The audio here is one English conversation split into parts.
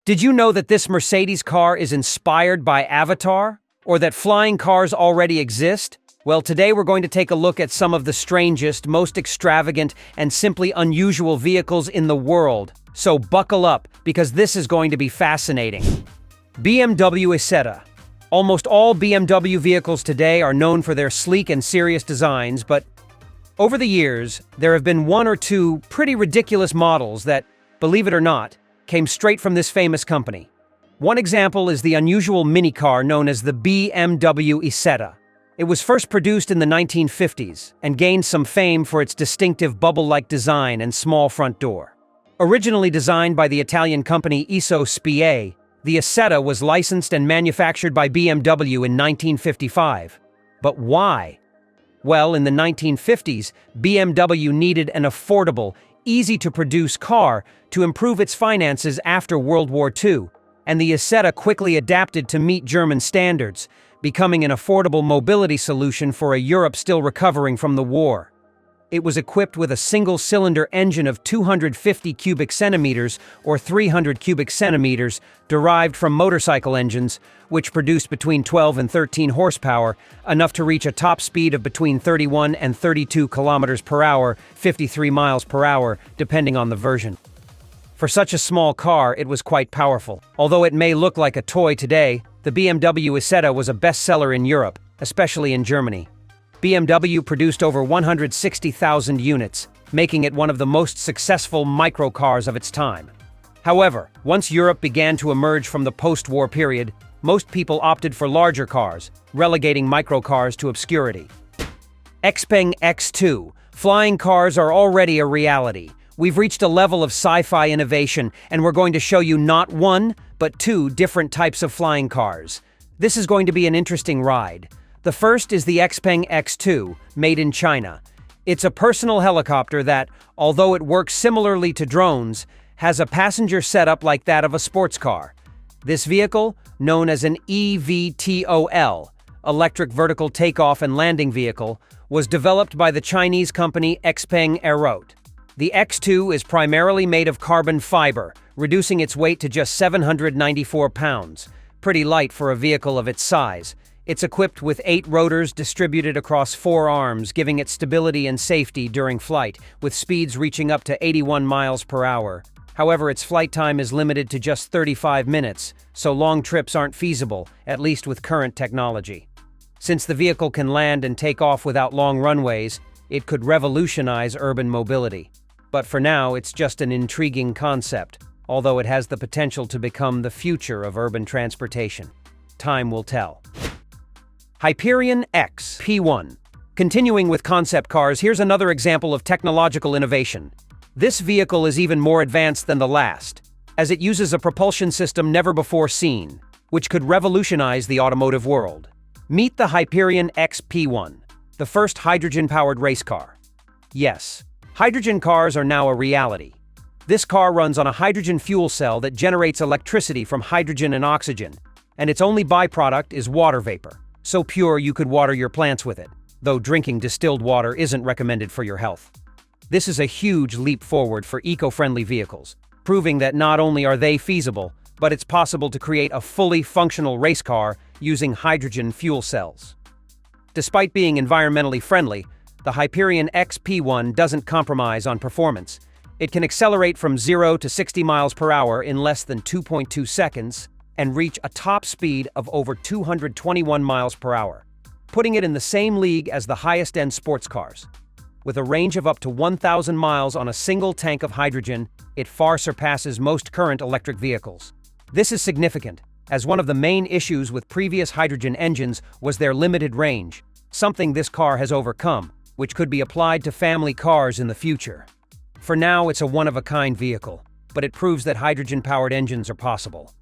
Did you know that this Mercedes car is inspired by Avatar? Or that flying cars already exist? Well, today we're going to take a look at some of the strangest, most extravagant, and simply unusual vehicles in the world. So buckle up, because this is going to be fascinating. BMW Isetta. Almost all BMW vehicles today are known for their sleek and serious designs, but over the years, there have been one or two pretty ridiculous models that, believe it or not, came straight from this famous company. One example is the unusual minicar known as the BMW Isetta. It was first produced in the 1950s and gained some fame for its distinctive bubble-like design and small front door. Originally designed by the Italian company Iso Spie, the Isetta was licensed and manufactured by BMW in 1955. But why? Well, in the 1950s, BMW needed an affordable, easy-to-produce car to improve its finances after World War II, and the Isetta quickly adapted to meet German standards, becoming an affordable mobility solution for a Europe still recovering from the war. It was equipped with a single-cylinder engine of 250 cubic centimeters or 300 cubic centimeters derived from motorcycle engines, which produced between 12 and 13 horsepower, enough to reach a top speed of between 31 and 32 kilometers per hour, 53 miles per hour, depending on the version. For such a small car, it was quite powerful. Although it may look like a toy today, the BMW Isetta was a bestseller in Europe, especially in Germany. BMW produced over 160,000 units, making it one of the most successful microcars of its time. However, once Europe began to emerge from the post-war period, most people opted for larger cars, relegating microcars to obscurity. XPeng X2. Flying cars are already a reality. We've reached a level of sci-fi innovation, and we're going to show you not one, but two different types of flying cars. This is going to be an interesting ride. The first is the XPeng X2, made in China. It's a personal helicopter that, although it works similarly to drones, has a passenger setup like that of a sports car. This vehicle, known as an eVTOL, electric vertical takeoff and landing vehicle, was developed by the Chinese company XPeng Aerot. The X2 is primarily made of carbon fiber, reducing its weight to just 794 pounds, pretty light for a vehicle of its size. It's equipped with 8 rotors distributed across 4 arms, giving it stability and safety during flight, with speeds reaching up to 81 miles per hour. However, its flight time is limited to just 35 minutes, so long trips aren't feasible, at least with current technology. Since the vehicle can land and take off without long runways, it could revolutionize urban mobility. But for now, it's just an intriguing concept, although it has the potential to become the future of urban transportation. Time will tell. Hyperion X P1. Continuing with concept cars, here's another example of technological innovation. This vehicle is even more advanced than the last, as it uses a propulsion system never before seen, which could revolutionize the automotive world. Meet the Hyperion X P1, the first hydrogen-powered race car. Yes, hydrogen cars are now a reality. This car runs on a hydrogen fuel cell that generates electricity from hydrogen and oxygen, and its only byproduct is water vapor. So pure you could water your plants with it, though drinking distilled water isn't recommended for your health. This is a huge leap forward for eco-friendly vehicles, proving that not only are they feasible, but it's possible to create a fully functional race car using hydrogen fuel cells. Despite being environmentally friendly, the Hyperion X P1 doesn't compromise on performance. It can accelerate from 0 to 60 miles per hour in less than 2.2 seconds, and reach a top speed of over 221 miles per hour, putting it in the same league as the highest-end sports cars. With a range of up to 1,000 miles on a single tank of hydrogen, it far surpasses most current electric vehicles. This is significant, as one of the main issues with previous hydrogen engines was their limited range, something this car has overcome, which could be applied to family cars in the future. For now, it's a one-of-a-kind vehicle, but it proves that hydrogen-powered engines are possible.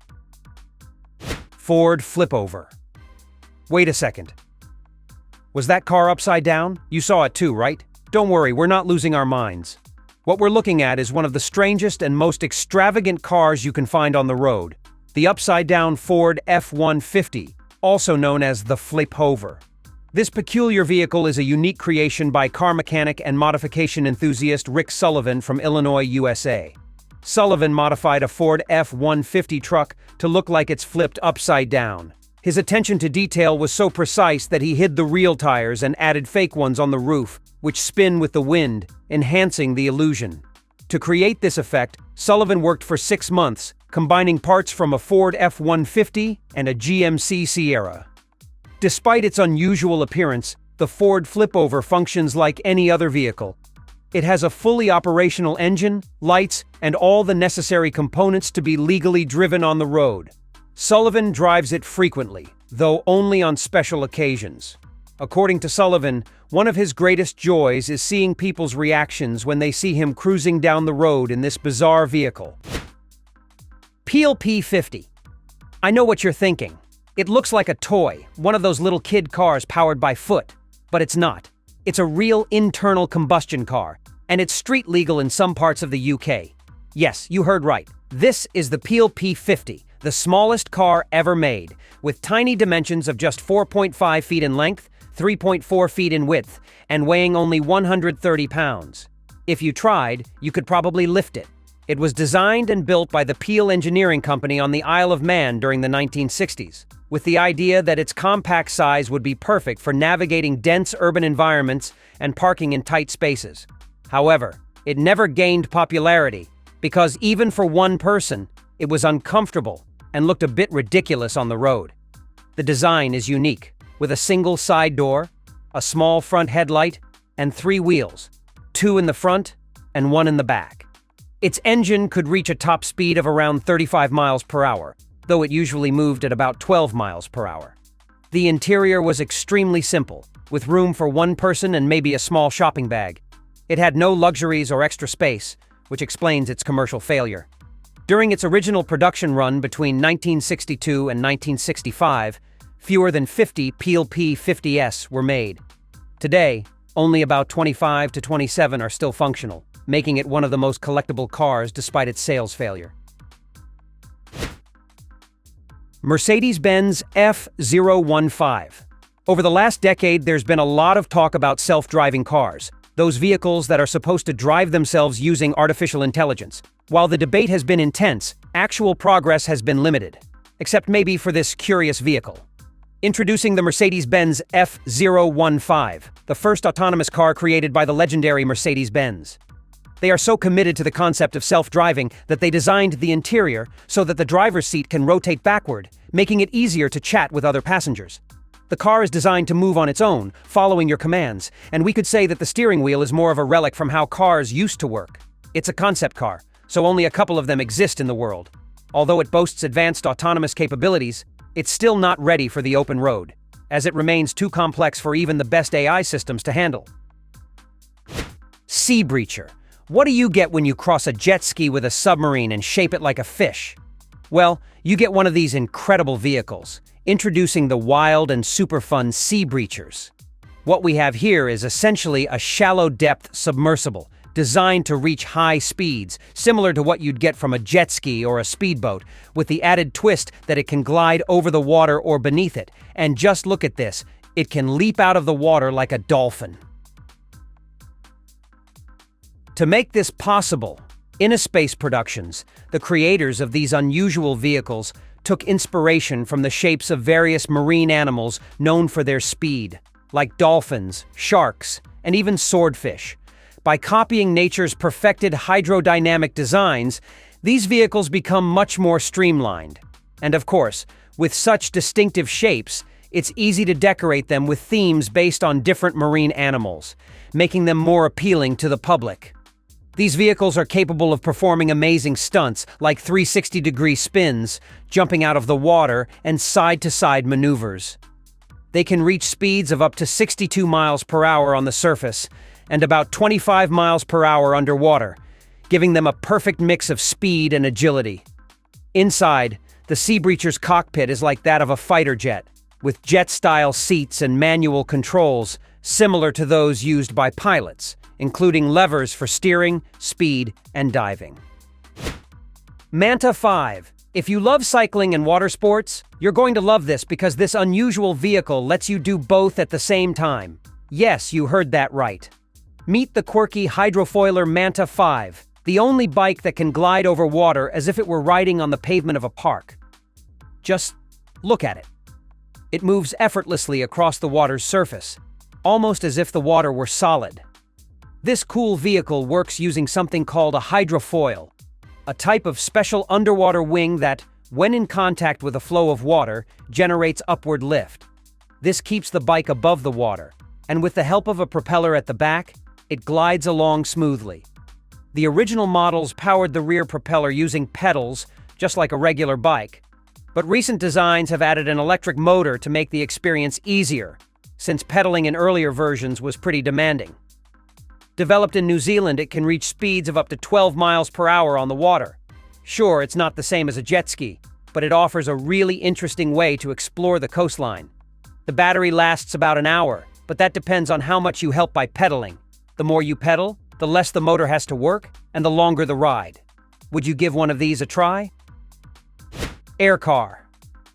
Ford Flipover. Wait a second. Was that car upside down? You saw it too, right? Don't worry, we're not losing our minds. What we're looking at is one of the strangest and most extravagant cars you can find on the road, the upside-down Ford F-150, also known as the Flipover. This peculiar vehicle is a unique creation by car mechanic and modification enthusiast Rick Sullivan from Illinois, USA. Sullivan modified a Ford F-150 truck to look like it's flipped upside down. His attention to detail was so precise that he hid the real tires and added fake ones on the roof, which spin with the wind, enhancing the illusion. To create this effect, Sullivan worked for 6 months, combining parts from a Ford F-150 and a GMC Sierra. Despite its unusual appearance, the Ford Flipover functions like any other vehicle. It has a fully operational engine, lights, and all the necessary components to be legally driven on the road. Sullivan drives it frequently, though only on special occasions. According to Sullivan, one of his greatest joys is seeing people's reactions when they see him cruising down the road in this bizarre vehicle. Peel P50. I know what you're thinking. It looks like a toy, one of those little kid cars powered by foot. But it's not. It's a real internal combustion car, and it's street legal in some parts of the UK. Yes, you heard right. This is the Peel P50, the smallest car ever made, with tiny dimensions of just 4.5 feet in length, 3.4 feet in width, and weighing only 130 pounds. If you tried, you could probably lift it. It was designed and built by the Peel Engineering Company on the Isle of Man during the 1960s, with the idea that its compact size would be perfect for navigating dense urban environments and parking in tight spaces. However, it never gained popularity because even for one person, it was uncomfortable and looked a bit ridiculous on the road. The design is unique, with a single side door, a small front headlight, and 3 wheels, 2 in the front and 1 in the back. Its engine could reach a top speed of around 35 miles per hour, though it usually moved at about 12 miles per hour. The interior was extremely simple, with room for one person and maybe a small shopping bag. It had no luxuries or extra space, which explains its commercial failure. During its original production run between 1962 and 1965, fewer than 50 Peel P50s were made. Today, only about 25 to 27 are still functional, making it one of the most collectible cars despite its sales failure. Mercedes-Benz F-015. Over the last decade, there's been a lot of talk about self-driving cars, those vehicles that are supposed to drive themselves using artificial intelligence. While the debate has been intense, actual progress has been limited, except maybe for this curious vehicle. Introducing the Mercedes-Benz F-015, the first autonomous car created by the legendary Mercedes-Benz. They are so committed to the concept of self-driving that they designed the interior so that the driver's seat can rotate backward, making it easier to chat with other passengers. The car is designed to move on its own, following your commands, and we could say that the steering wheel is more of a relic from how cars used to work. It's a concept car, so only a couple of them exist in the world. Although it boasts advanced autonomous capabilities, it's still not ready for the open road, as it remains too complex for even the best AI systems to handle. Sea Breacher. What do you get when you cross a jet ski with a submarine and shape it like a fish? Well, you get one of these incredible vehicles, introducing the wild and super fun Sea Breachers. What we have here is essentially a shallow-depth submersible, designed to reach high speeds, similar to what you'd get from a jet ski or a speedboat, with the added twist that it can glide over the water or beneath it. And just look at this, it can leap out of the water like a dolphin. To make this possible, Innospace Productions, the creators of these unusual vehicles, took inspiration from the shapes of various marine animals known for their speed, like dolphins, sharks, and even swordfish. By copying nature's perfected hydrodynamic designs, these vehicles become much more streamlined. And of course, with such distinctive shapes, it's easy to decorate them with themes based on different marine animals, making them more appealing to the public. These vehicles are capable of performing amazing stunts like 360-degree spins, jumping out of the water, and side-to-side maneuvers. They can reach speeds of up to 62 miles per hour on the surface and about 25 miles per hour underwater, giving them a perfect mix of speed and agility. Inside, the Sea Breacher's cockpit is like that of a fighter jet, with jet-style seats and manual controls similar to those used by pilots, including levers for steering, speed, and diving. Manta 5. If you love cycling and water sports, you're going to love this because this unusual vehicle lets you do both at the same time. Yes, you heard that right. Meet the quirky hydrofoiler Manta 5, The only bike that can glide over water as if it were riding on the pavement of a park. Just look at it. It moves effortlessly across the water's surface, almost as if the water were solid. This cool vehicle works using something called a hydrofoil, a type of special underwater wing that, when in contact with a flow of water, generates upward lift. This keeps the bike above the water, and with the help of a propeller at the back, it glides along smoothly. The original models powered the rear propeller using pedals, just like a regular bike. But recent designs have added an electric motor to make the experience easier, since pedaling in earlier versions was pretty demanding. Developed in New Zealand, it can reach speeds of up to 12 miles per hour on the water. Sure, it's not the same as a jet ski, but it offers a really interesting way to explore the coastline. The battery lasts about an hour, but that depends on how much you help by pedaling. The more you pedal, the less the motor has to work, and the longer the ride. Would you give one of these a try? Air car.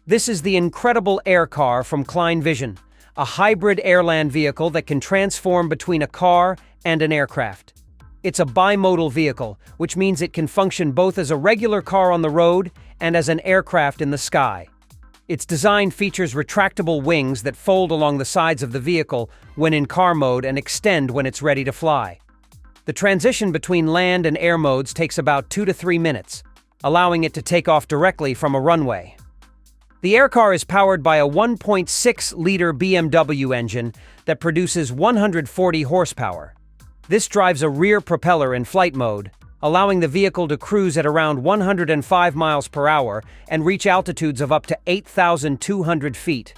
This is the incredible Air Car from Klein Vision, a hybrid airland vehicle that can transform between a car and an aircraft. It's a bimodal vehicle, which means it can function both as a regular car on the road and as an aircraft in the sky. Its design features retractable wings that fold along the sides of the vehicle when in car mode and extend when it's ready to fly. The transition between land and air modes takes about 2 to 3 minutes, allowing it to take off directly from a runway. The Air Car is powered by a 1.6-liter BMW engine that produces 140 horsepower. This drives a rear propeller in flight mode, allowing the vehicle to cruise at around 105 miles per hour and reach altitudes of up to 8,200 feet.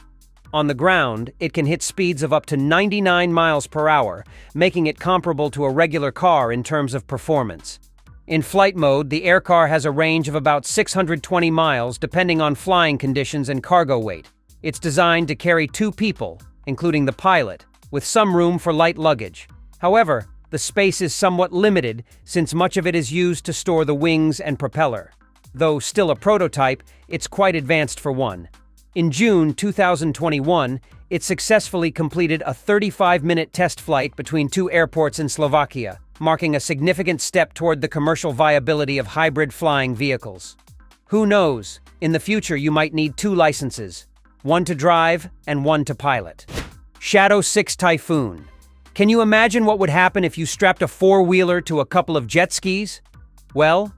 On the ground, it can hit speeds of up to 99 miles per hour, making it comparable to a regular car in terms of performance. In flight mode, the Air Car has a range of about 620 miles depending on flying conditions and cargo weight. It's designed to carry 2 people, including the pilot, with some room for light luggage. However, the space is somewhat limited since much of it is used to store the wings and propeller. Though still a prototype, it's quite advanced for one. In June 2021, it successfully completed a 35-minute test flight between 2 airports in Slovakia, marking a significant step toward the commercial viability of hybrid flying vehicles. Who knows, in the future you might need 2 licenses, one to drive and one to pilot. Shadow 6 Typhoon. Can you imagine what would happen if you strapped a 4-wheeler to a couple of jet skis? Well,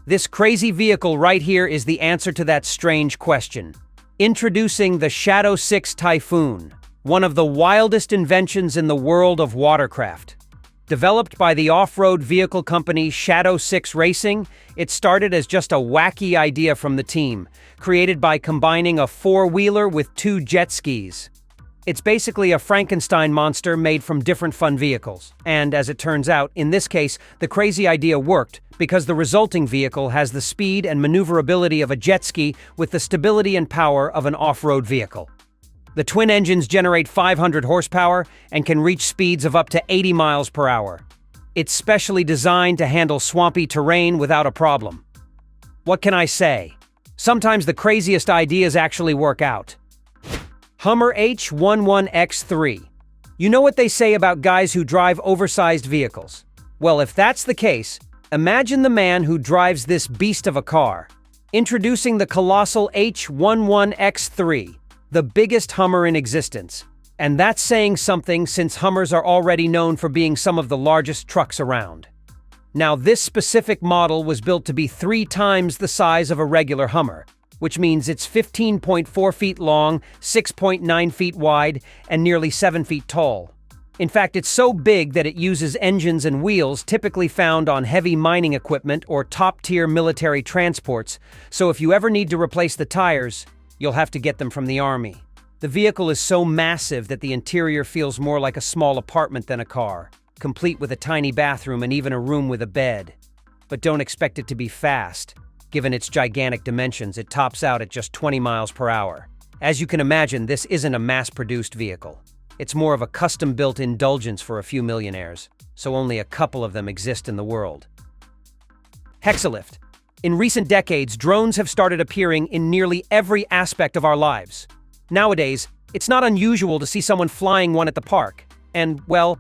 this crazy vehicle right here is the answer to that strange question. Introducing the Shadow 6 Typhoon, one of the wildest inventions in the world of watercraft. Developed by the off-road vehicle company Shadow 6 Racing, it started as just a wacky idea from the team, created by combining a 4-wheeler with 2 jet skis. It's basically a Frankenstein monster made from different fun vehicles. And, as it turns out, in this case, the crazy idea worked because the resulting vehicle has the speed and maneuverability of a jet ski with the stability and power of an off-road vehicle. The twin engines generate 500 horsepower and can reach speeds of up to 80 miles per hour. It's specially designed to handle swampy terrain without a problem. What can I say? Sometimes the craziest ideas actually work out. Hummer H11X3. You know what they say about guys who drive oversized vehicles? Well, if that's the case, imagine the man who drives this beast of a car. Introducing the colossal H11X3, the biggest Hummer in existence. And that's saying something since Hummers are already known for being some of the largest trucks around. Now, this specific model was built to be 3 times the size of a regular Hummer, which means it's 15.4 feet long, 6.9 feet wide, and nearly 7 feet tall. In fact, it's so big that it uses engines and wheels typically found on heavy mining equipment or top-tier military transports, so if you ever need to replace the tires, you'll have to get them from the army. The vehicle is so massive that the interior feels more like a small apartment than a car, complete with a tiny bathroom and even a room with a bed. But don't expect it to be fast. Given its gigantic dimensions, it tops out at just 20 miles per hour. As you can imagine, this isn't a mass-produced vehicle. It's more of a custom-built indulgence for a few millionaires, so only a couple of them exist in the world. Hexalift. In recent decades, drones have started appearing in nearly every aspect of our lives. Nowadays, it's not unusual to see someone flying one at the park. And, well,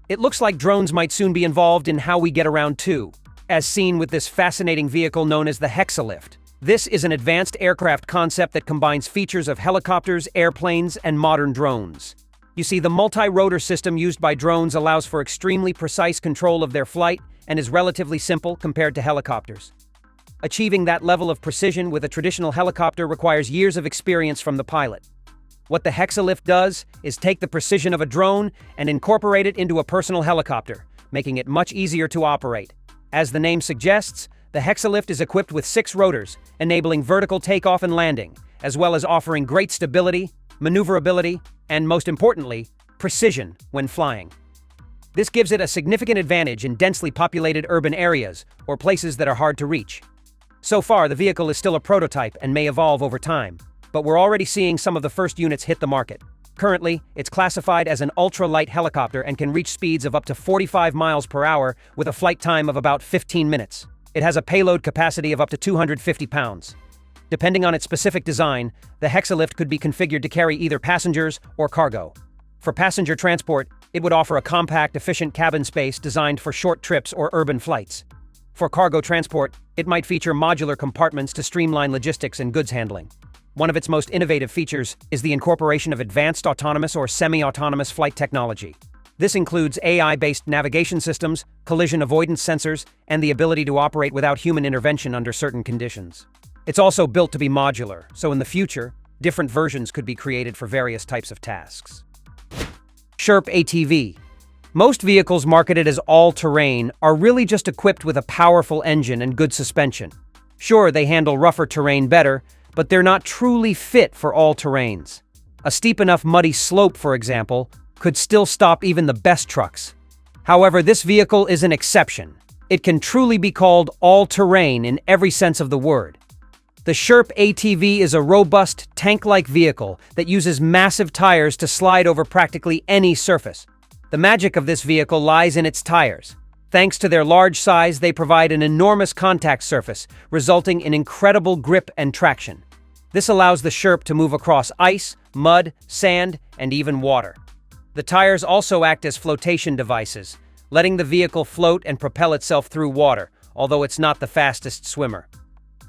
it looks like drones might soon be involved in how we get around too. as seen with this fascinating vehicle known as the hexalift. This is an advanced aircraft concept that combines features of helicopters, airplanes, and modern drones. You see, the multi-rotor system used by drones allows for extremely precise control of their flight and is relatively simple compared to helicopters. Achieving that level of precision with a traditional helicopter requires years of experience from the pilot. What the hexalift does is take the precision of a drone and incorporate it into a personal helicopter, making it much easier to operate. As the name suggests, the hexalift is equipped with 6 rotors, enabling vertical takeoff and landing, as well as offering great stability, maneuverability, and most importantly, precision when flying. This gives it a significant advantage in densely populated urban areas or places that are hard to reach. So far, the vehicle is still a prototype and may evolve over time, but we're already seeing some of the first units hit the market. Currently, it's classified as an ultra-light helicopter and can reach speeds of up to 45 miles per hour with a flight time of about 15 minutes. It has a payload capacity of up to 250 pounds. Depending on its specific design, the hexalift could be configured to carry either passengers or cargo. For passenger transport, it would offer a compact, efficient cabin space designed for short trips or urban flights. For cargo transport, it might feature modular compartments to streamline logistics and goods handling. One of its most innovative features is the incorporation of advanced autonomous or semi-autonomous flight technology. This includes AI-based navigation systems, collision avoidance sensors, and the ability to operate without human intervention under certain conditions. It's also built to be modular, so in the future, different versions could be created for various types of tasks. Sherp ATV. Most vehicles marketed as all-terrain are really just equipped with a powerful engine and good suspension. Sure, they handle rougher terrain better, but they're not truly fit for all terrains. A steep enough muddy slope, for example, could still stop even the best trucks. However, this vehicle is an exception. It can truly be called all-terrain in every sense of the word. The Sherp ATV is a robust, tank-like vehicle that uses massive tires to slide over practically any surface. The magic of this vehicle lies in its tires. Thanks to their large size, they provide an enormous contact surface, resulting in incredible grip and traction. This allows the Sherp to move across ice, mud, sand, and even water. The tires also act as flotation devices, letting the vehicle float and propel itself through water, although it's not the fastest swimmer.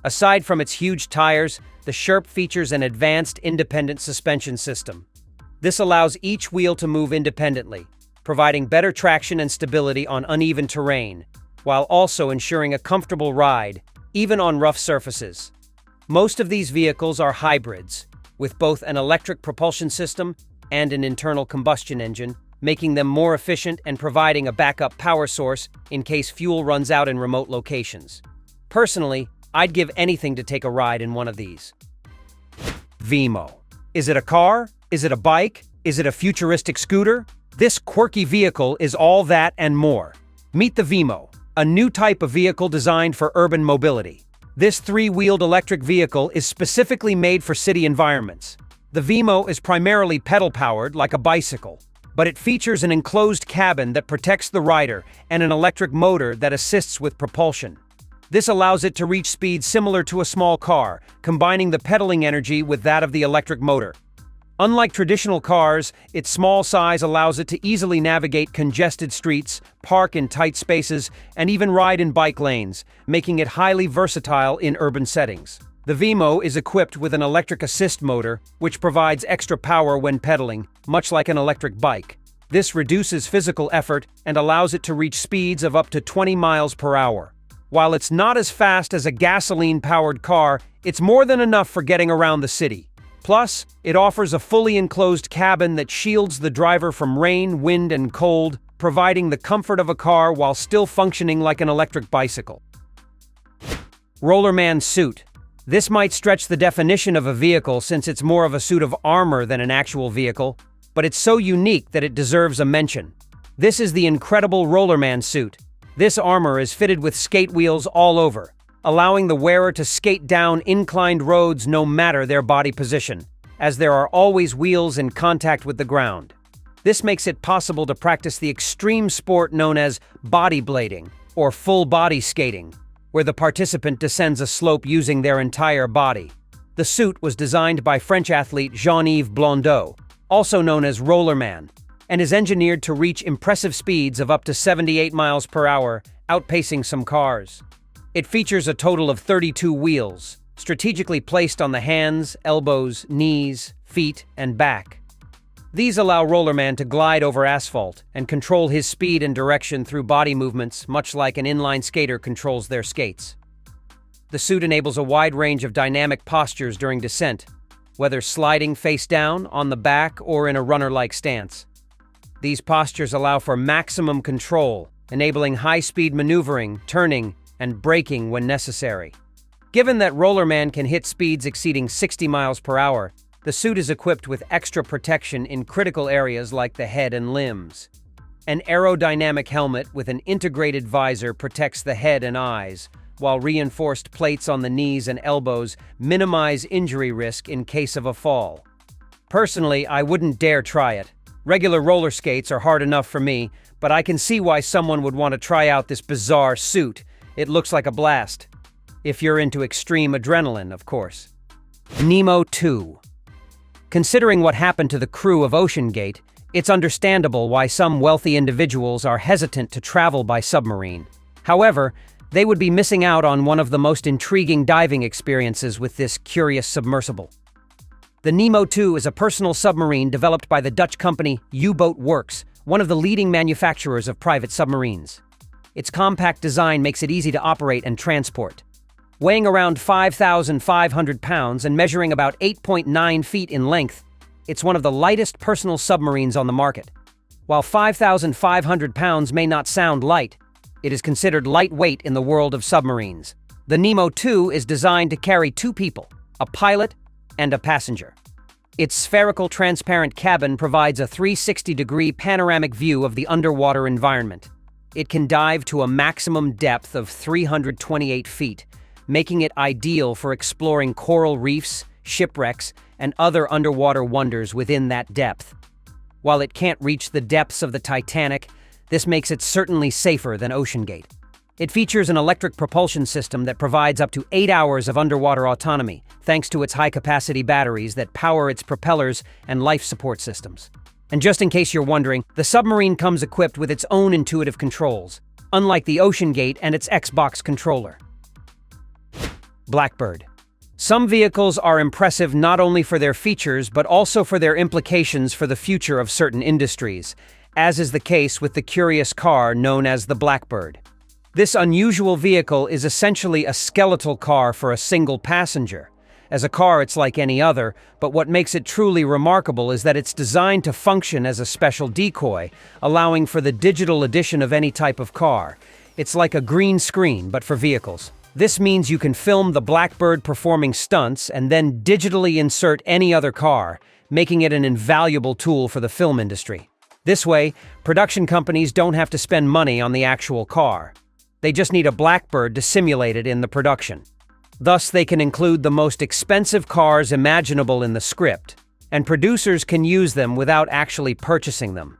Aside from its huge tires, the Sherp features an advanced independent suspension system. This allows each wheel to move independently, providing better traction and stability on uneven terrain, while also ensuring a comfortable ride, even on rough surfaces. Most of these vehicles are hybrids, with both an electric propulsion system and an internal combustion engine, making them more efficient and providing a backup power source in case fuel runs out in remote locations. Personally, I'd give anything to take a ride in one of these. Vimo. Is it a car? Is it a bike? Is it a futuristic scooter? This quirky vehicle is all that and more. Meet the Vimo, a new type of vehicle designed for urban mobility. This 3-wheeled electric vehicle is specifically made for city environments. The Vimo is primarily pedal-powered, like a bicycle, but it features an enclosed cabin that protects the rider and an electric motor that assists with propulsion. This allows it to reach speeds similar to a small car, combining the pedaling energy with that of the electric motor. Unlike traditional cars, its small size allows it to easily navigate congested streets, park in tight spaces, and even ride in bike lanes, making it highly versatile in urban settings. The Vimo is equipped with an electric assist motor, which provides extra power when pedaling, much like an electric bike. This reduces physical effort and allows it to reach speeds of up to 20 miles per hour. While it's not as fast as a gasoline-powered car, it's more than enough for getting around the city. Plus, it offers a fully enclosed cabin that shields the driver from rain, wind, and cold, providing the comfort of a car while still functioning like an electric bicycle. Rollerman suit. This might stretch the definition of a vehicle since it's more of a suit of armor than an actual vehicle, but it's so unique that it deserves a mention. This is the incredible Rollerman suit. This armor is fitted with skate wheels all over, allowing the wearer to skate down inclined roads no matter their body position, as there are always wheels in contact with the ground. This makes it possible to practice the extreme sport known as bodyblading, or full-body skating, where the participant descends a slope using their entire body. The suit was designed by French athlete Jean-Yves Blondeau, also known as Rollerman. and is engineered to reach impressive speeds of up to 78 miles per hour, outpacing some cars. It features a total of 32 wheels, strategically placed on the hands, elbows, knees, feet, and back. These allow Rollerman to glide over asphalt and control his speed and direction through body movements, much like an inline skater controls their skates. The suit enables a wide range of dynamic postures during descent, whether sliding face down, on the back, or in a runner-like stance. These postures allow for maximum control, enabling high-speed maneuvering, turning, and braking when necessary. Given that Rollerman can hit speeds exceeding 60 miles per hour, the suit is equipped with extra protection in critical areas like the head and limbs. An aerodynamic helmet with an integrated visor protects the head and eyes, while reinforced plates on the knees and elbows minimize injury risk in case of a fall. Personally, I wouldn't dare try it. Regular roller skates are hard enough for me, but I can see why someone would want to try out this bizarre suit. It looks like a blast. If you're into extreme adrenaline, of course. Nemo 2. Considering what happened to the crew of OceanGate, it's understandable why some wealthy individuals are hesitant to travel by submarine. However, they would be missing out on one of the most intriguing diving experiences with this curious submersible. The Nemo 2 is a personal submarine developed by the Dutch company U-Boat Works, one of the leading manufacturers of private submarines. Its compact design makes it easy to operate and transport. Weighing around 5,500 pounds and measuring about 8.9 feet in length, it's one of the lightest personal submarines on the market. While 5,500 pounds may not sound light, it is considered lightweight in the world of submarines. The Nemo 2 is designed to carry two people, a pilot and a passenger. Its spherical transparent cabin provides a 360-degree panoramic view of the underwater environment. It can dive to a maximum depth of 328 feet, making it ideal for exploring coral reefs, shipwrecks, and other underwater wonders within that depth. While it can't reach the depths of the Titanic, this makes it certainly safer than OceanGate. It features an electric propulsion system that provides up to 8 hours of underwater autonomy, thanks to its high-capacity batteries that power its propellers and life support systems. And just in case you're wondering, the submarine comes equipped with its own intuitive controls, unlike the OceanGate and its Xbox controller. Blackbird. Some vehicles are impressive not only for their features, but also for their implications for the future of certain industries, as is the case with the curious car known as the Blackbird. This unusual vehicle is essentially a skeletal car for a single passenger. As a car, it's like any other, but what makes it truly remarkable is that it's designed to function as a special decoy, allowing for the digital edition of any type of car. It's like a green screen, but for vehicles. This means you can film the Blackbird performing stunts and then digitally insert any other car, making it an invaluable tool for the film industry. This way, production companies don't have to spend money on the actual car. They just need a Blackbird to simulate it in the production. Thus, they can include the most expensive cars imaginable in the script, and producers can use them without actually purchasing them.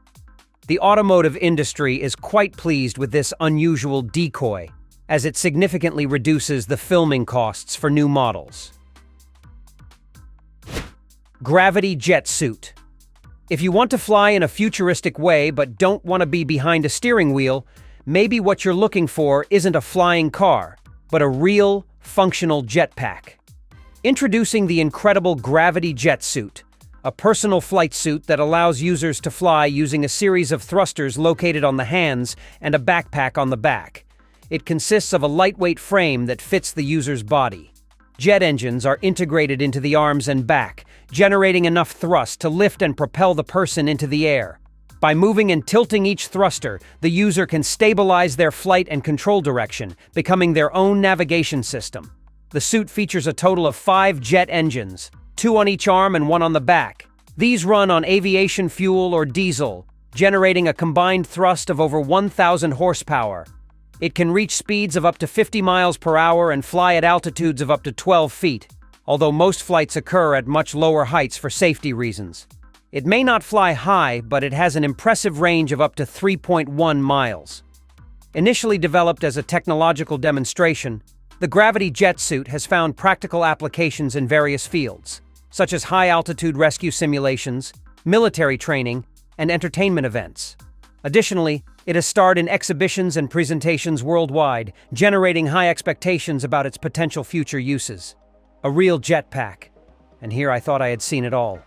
The automotive industry is quite pleased with this unusual decoy, as it significantly reduces the filming costs for new models. Gravity jet suit. If you want to fly in a futuristic way but don't want to be behind a steering wheel, maybe what you're looking for isn't a flying car, but a real, functional jetpack. Introducing the incredible Gravity Jet Suit, a personal flight suit that allows users to fly using a series of thrusters located on the hands and a backpack on the back. It consists of a lightweight frame that fits the user's body. Jet engines are integrated into the arms and back, generating enough thrust to lift and propel the person into the air. By moving and tilting each thruster, the user can stabilize their flight and control direction, becoming their own navigation system. The suit features a total of 5 jet engines, 2 on each arm and 1 on the back. These run on aviation fuel or diesel, generating a combined thrust of over 1,000 horsepower. It can reach speeds of up to 50 miles per hour and fly at altitudes of up to 12 feet, although most flights occur at much lower heights for safety reasons. It may not fly high, but it has an impressive range of up to 3.1 miles. Initially developed as a technological demonstration, the Gravity Jet Suit has found practical applications in various fields, such as high-altitude rescue simulations, military training, and entertainment events. Additionally, it has starred in exhibitions and presentations worldwide, generating high expectations about its potential future uses. A real jetpack. And here I thought I had seen it all.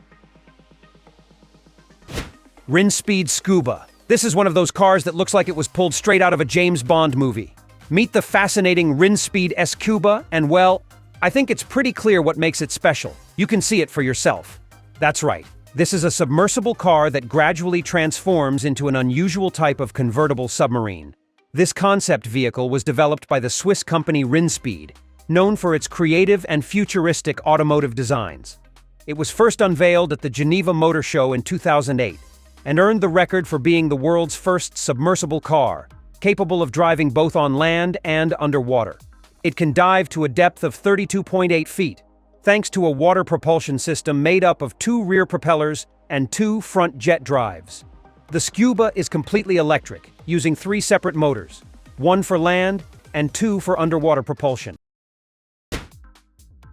Rinspeed Scuba. This is one of those cars that looks like it was pulled straight out of a James Bond movie. Meet the fascinating Rinspeed Scuba, and well, I think it's pretty clear what makes it special. You can see it for yourself. That's right. This is a submersible car that gradually transforms into an unusual type of convertible submarine. This concept vehicle was developed by the Swiss company Rinspeed, known for its creative and futuristic automotive designs. It was first unveiled at the Geneva Motor Show in 2008 and earned the record for being the world's first submersible car, capable of driving both on land and underwater. It can dive to a depth of 32.8 feet, thanks to a water propulsion system made up of 2 rear propellers and 2 front jet drives. The Scuba is completely electric, using 3 separate motors, 1 for land and 2 for underwater propulsion.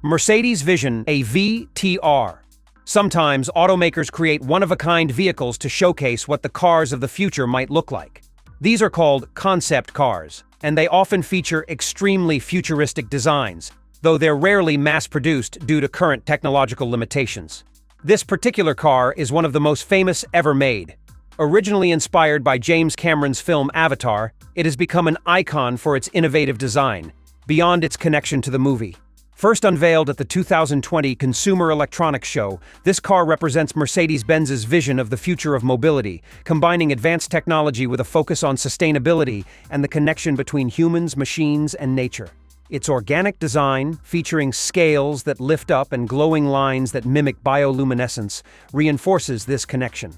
Mercedes Vision, a VTR. Sometimes automakers create one-of-a-kind vehicles to showcase what the cars of the future might look like. These are called concept cars, and they often feature extremely futuristic designs, though they're rarely mass-produced due to current technological limitations. This particular car is one of the most famous ever made. Originally inspired by James Cameron's film Avatar, it has become an icon for its innovative design, beyond its connection to the movie. First unveiled at the 2020 Consumer Electronics Show, this car represents Mercedes-Benz's vision of the future of mobility, combining advanced technology with a focus on sustainability and the connection between humans, machines, and nature. Its organic design, featuring scales that lift up and glowing lines that mimic bioluminescence, reinforces this connection.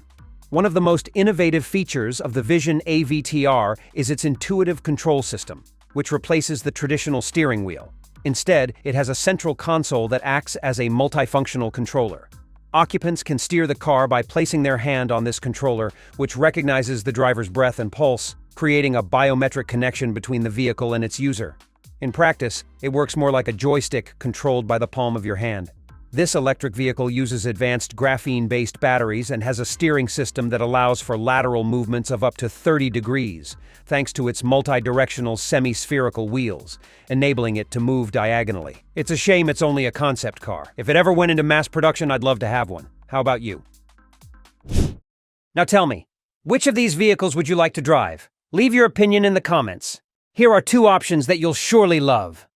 One of the most innovative features of the Vision AVTR is its intuitive control system, which replaces the traditional steering wheel. Instead, it has a central console that acts as a multifunctional controller. Occupants can steer the car by placing their hand on this controller, which recognizes the driver's breath and pulse, creating a biometric connection between the vehicle and its user. In practice, it works more like a joystick controlled by the palm of your hand. This electric vehicle uses advanced graphene-based batteries and has a steering system that allows for lateral movements of up to 30 degrees, thanks to its multi-directional semi-spherical wheels, enabling it to move diagonally. It's a shame it's only a concept car. If it ever went into mass production, I'd love to have one. How about you? Now tell me, which of these vehicles would you like to drive? Leave your opinion in the comments. Here are 2 options that you'll surely love.